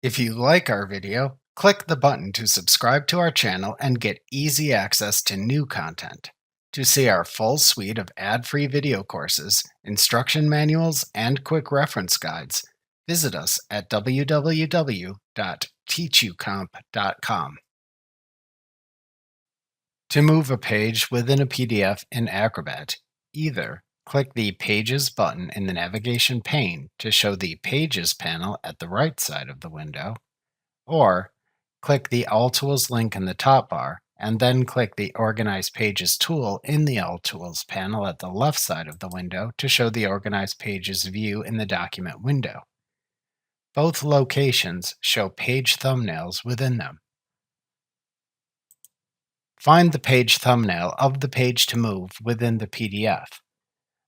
If you like our video, click the button to subscribe to our channel and get easy access to new content. To see our full suite of ad-free video courses, instruction manuals, and quick reference guides, visit us at www.teachucomp.com. To move a page within a PDF in Acrobat, either click the Pages button in the navigation pane to show the Pages panel at the right side of the window, or click the All Tools link in the top bar and then click the Organize Pages tool in the All Tools panel at the left side of the window to show the Organize Pages view in the document window. Both locations show page thumbnails within them. Find the page thumbnail of the page to move within the PDF.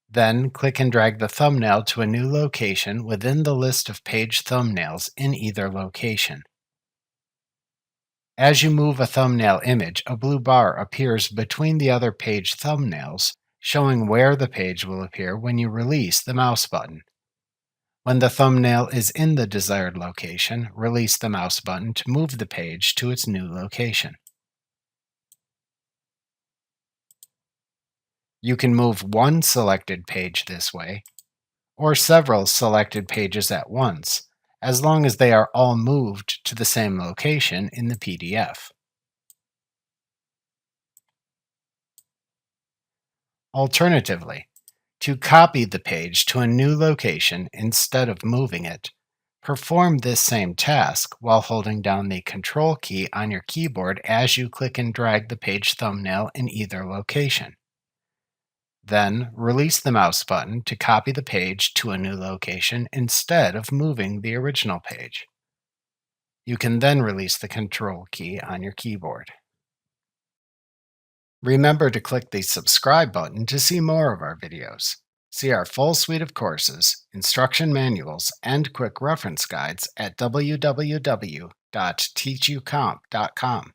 Then click and drag the thumbnail to a new location within the list of page thumbnails in either location. As you move a thumbnail image, a blue bar appears between the other page thumbnails, showing where the page will appear when you release the mouse button. When the thumbnail is in the desired location, release the mouse button to move the page to its new location. You can move one selected page this way, or several selected pages at once, as long as they are all moved to the same location in the PDF. Alternatively, to copy the page to a new location instead of moving it, perform this same task while holding down the Control key on your keyboard as you click and drag the page thumbnail in either location. Then, release the mouse button to copy the page to a new location instead of moving the original page. You can then release the Control key on your keyboard. Remember to click the subscribe button to see more of our videos. See our full suite of courses, instruction manuals, and quick reference guides at www.teachucomp.com.